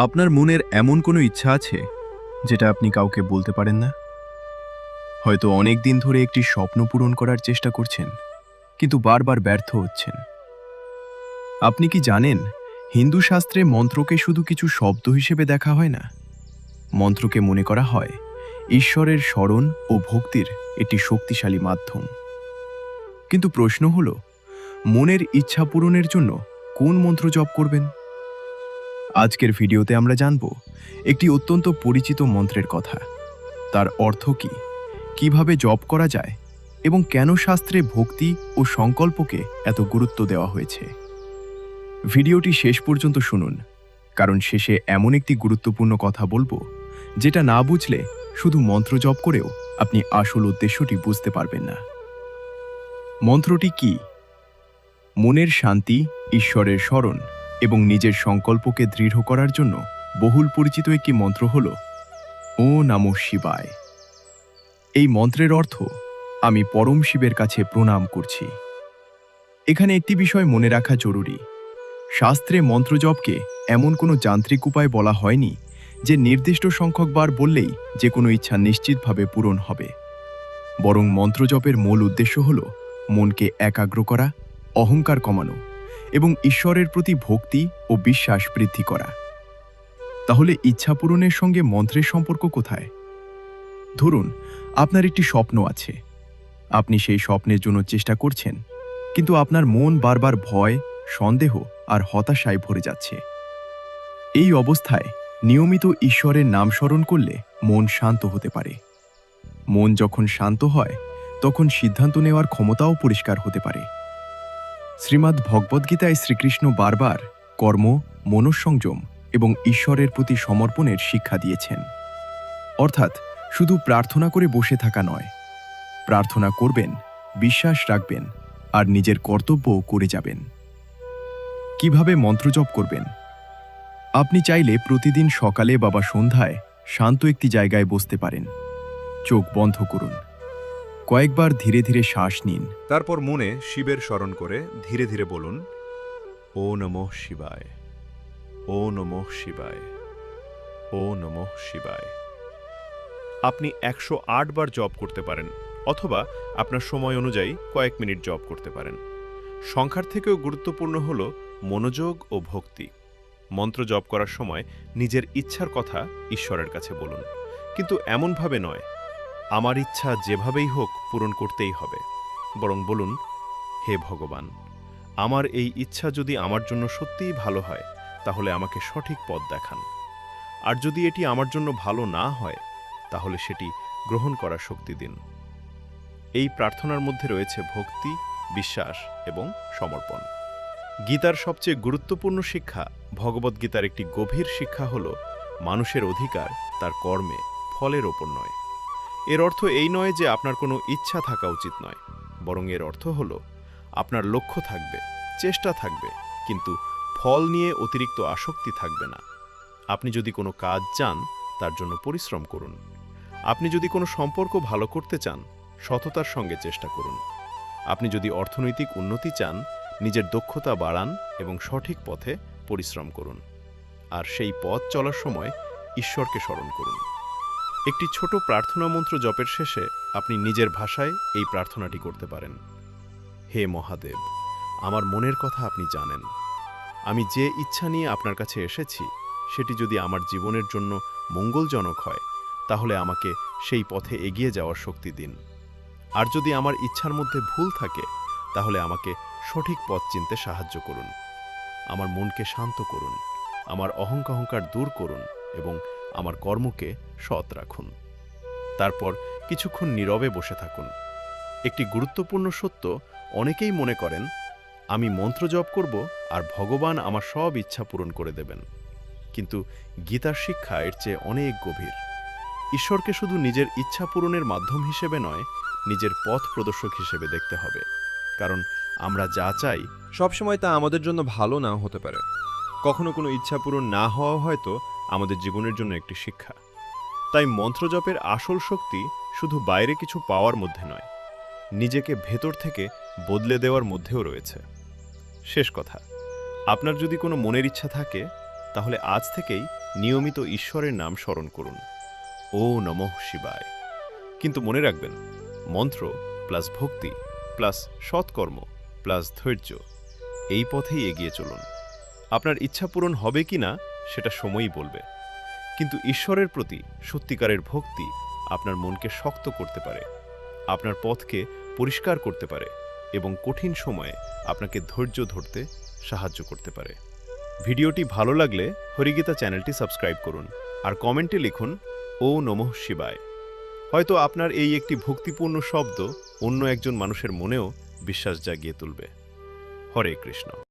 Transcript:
আপনার মনের এমন কোনো ইচ্ছা আছে যেটা আপনি কাউকে বলতে পারেন না? হয়তো অনেক দিন ধরে একটি স্বপ্ন পূরণ করার চেষ্টা করছেন, কিন্তু বারবার ব্যর্থ হচ্ছেন। আপনি কি জানেন, হিন্দু শাস্ত্রে মন্ত্রকে শুধু কিছু শব্দ হিসেবে দেখা হয় না। মন্ত্রকে মনে করা হয় ঈশ্বরের স্মরণ ও ভক্তির একটি শক্তিশালী মাধ্যম। কিন্তু প্রশ্ন হলো, মনের ইচ্ছা পূরণের জন্য কোন মন্ত্র জপ করবেন? আজকের ভিডিওতে আমরা জানব একটি অত্যন্ত পরিচিত মন্ত্রের কথা, তার অর্থ কি, কিভাবে জপ করা যায় এবং কেন শাস্ত্রে ভক্তি ও সংকল্পকে এত গুরুত্ব দেওয়া হয়েছে। ভিডিওটি শেষ পর্যন্ত শুনুন, কারণ শেষে এমন একটি গুরুত্বপূর্ণ কথা বলবো যেটা না বুঝলে শুধু মন্ত্র জপ করেও আপনি আসল উদ্দেশ্যটি বুঝতে পারবেন না। মন্ত্রটি কি? মনের শান্তি, ঈশ্বরের স্মরণ এবং নিজের সংকল্পকে দৃঢ় করার জন্য বহুল পরিচিত একটি মন্ত্র হল ওম নমঃ শিবায়। এই মন্ত্রের অর্থ, আমি পরম শিবের কাছে প্রণাম করছি। এখানে একটি বিষয় মনে রাখা জরুরি, শাস্ত্রে মন্ত্রজপকে এমন কোনো যান্ত্রিক উপায় বলা হয়নি যে নির্দিষ্ট সংখ্যক বার বললেই যে কোনো ইচ্ছা নিশ্চিতভাবে পূরণ হবে। বরং মন্ত্রজপের মূল উদ্দেশ্য হল মনকে একাগ্র করা, অহংকার কমানো এবং ঈশ্বরের প্রতি ভক্তি ও বিশ্বাস বৃদ্ধি করা। তাহলে ইচ্ছা পূরণের সঙ্গে মন্ত্রের সম্পর্ক কোথায়? ধরুন, আপনার একটি স্বপ্ন আছে, আপনি সেই স্বপ্নের জন্য চেষ্টা করছেন, কিন্তু আপনার মন বারবার ভয়, সন্দেহ আর হতাশায় ভরে যাচ্ছে। এই অবস্থায় নিয়মিত ঈশ্বরের নাম স্মরণ করলে মন শান্ত হতে পারে। মন যখন শান্ত হয়, তখন সিদ্ধান্ত নেওয়ার ক্ষমতাও পরিষ্কার হতে পারে। শ্রীমদ্ ভগবদ্গীতায় শ্রীকৃষ্ণ বারবার কর্ম, মনঃসংযম এবং ঈশ্বরের প্রতি সমর্পণের শিক্ষা দিয়েছেন। অর্থাৎ শুধু প্রার্থনা করে বসে থাকা নয়, প্রার্থনা করবেন, বিশ্বাস রাখবেন আর নিজের কর্তব্য করে যাবেন। কিভাবে মন্ত্রজপ করবেন? আপনি চাইলে প্রতিদিন সকালে বা সন্ধ্যায় শান্ত একটি জায়গায় বসতে পারেন। চোখ বন্ধ করুন, কয়েকবার ধীরে ধীরে শ্বাস নিন। তারপর মনে শিবের স্মরণ করে ধীরে ধীরে বলুন, ও নমঃ শিবায়, ও নমঃ শিবায়, ও নমঃ শিবায়। আপনি 108 বার জপ করতে পারেন, অথবা আপনার সময় অনুযায়ী কয়েক মিনিট জপ করতে পারেন। সংখ্যার থেকেও গুরুত্বপূর্ণ হল মনোযোগ ও ভক্তি। মন্ত্র জপ করার সময় নিজের ইচ্ছার কথা ঈশ্বরের কাছে বলুন, কিন্তু এমনভাবে নয়, আমার ইচ্ছা যেভাবেই হোক পূরণ করতেই হবে। বরং বলুন, হে ভগবান, আমার এই ইচ্ছা যদি আমার জন্য সত্যিই ভালো হয়, তাহলে আমাকে সঠিক পথ দেখান। আর যদি এটি আমার জন্য ভালো না হয়, তাহলে সেটি গ্রহণ করার শক্তি দিন। এই প্রার্থনার মধ্যে রয়েছে ভক্তি, বিশ্বাস এবং সমর্পণ। গীতার সবচেয়ে গুরুত্বপূর্ণ শিক্ষা, ভগবদ্গীতার একটি গভীর শিক্ষা হল মানুষের অধিকার তার কর্মে, ফলের ওপর নয়। এর অর্থ এই নয় যে আপনার কোনো ইচ্ছা থাকা উচিত নয়, বরং এর অর্থ হল আপনার লক্ষ্য থাকবে, চেষ্টা থাকবে, কিন্তু ফল নিয়ে অতিরিক্ত আসক্তি থাকবে না। আপনি যদি কোনো কাজ চান, তার জন্য পরিশ্রম করুন। আপনি যদি কোনো সম্পর্ক ভালো করতে চান, সততার সঙ্গে চেষ্টা করুন। আপনি যদি অর্থনৈতিক উন্নতি চান, নিজের দক্ষতা বাড়ান এবং সঠিক পথে পরিশ্রম করুন। আর সেই পথ চলার সময় ঈশ্বরকে স্মরণ করুন। একটি ছোট প্রার্থনা মন্ত্র জপের শেষে আপনি নিজের ভাষায় এই প্রার্থনাটি করতে পারেন। হে মহাদেব, আমার মনের কথা আপনি জানেন। আমি যে ইচ্ছা নিয়ে আপনার কাছে এসেছি, সেটি যদি আমার জীবনের জন্য মঙ্গলজনক হয়, তাহলে আমাকে সেই পথে এগিয়ে যাওয়ার শক্তি দিন। আর যদি আমার ইচ্ছার মধ্যে ভুল থাকে, তাহলে আমাকে সঠিক পথ চিনতে সাহায্য করুন। আমার মনকে শান্ত করুন, আমার অহংকার দূর করুন এবং আমার কর্মকে সৎ রাখুন। তারপর কিছুক্ষণ নীরবে বসে থাকুন। একটি গুরুত্বপূর্ণ সত্য, অনেকেই মনে করেন আমি মন্ত্র জপ করব আর ভগবান আমার সব ইচ্ছা পূরণ করে দেবেন। কিন্তু গীতার শিক্ষা এর চেয়ে অনেক গভীর। ঈশ্বরকে শুধু নিজের ইচ্ছা পূরণের মাধ্যম হিসেবে নয়, নিজের পথ প্রদর্শক হিসেবে দেখতে হবে। কারণ আমরা যা চাই, সবসময় তা আমাদের জন্য ভালো নাও হতে পারে। কখনো কোনো ইচ্ছা পূরণ না হওয়া হয়তো আমাদের জীবনের জন্য একটি শিক্ষা। তাই মন্ত্রজপের আসল শক্তি শুধু বাইরে কিছু পাওয়ার মধ্যে নয়, নিজেকে ভেতর থেকে বদলে দেওয়ার মধ্যেও রয়েছে। শেষ কথা, আপনার যদি কোনো মনের ইচ্ছা থাকে, তাহলে আজ থেকেই নিয়মিত ঈশ্বরের নাম স্মরণ করুন। ও নমঃ শিবায়। কিন্তু মনে রাখবেন, মন্ত্র প্লাস ভক্তি প্লাস সৎকর্ম প্লাস ধৈর্য, এই পথেই এগিয়ে চলুন। আপনার ইচ্ছা পূরণ হবে কি না সেটা সময়ই বলবে, কিন্তু ঈশ্বরের প্রতি সত্যিকারের ভক্তি আপনার মনকে শক্ত করতে পারে, আপনার পথকে পরিষ্কার করতে পারে এবং কঠিন সময়ে আপনাকে ধৈর্য ধরতে সাহায্য করতে পারে। ভিডিওটি ভালো লাগলে হরিগীতা চ্যানেলটি সাবস্ক্রাইব করুন আর কমেন্টে লিখুন ও নমঃ শিবায়। হয়তো আপনার এই একটি ভক্তিপূর্ণ শব্দ অন্য একজন মানুষের মনেও বিশ্বাস জাগিয়ে তুলবে। হরে কৃষ্ণ।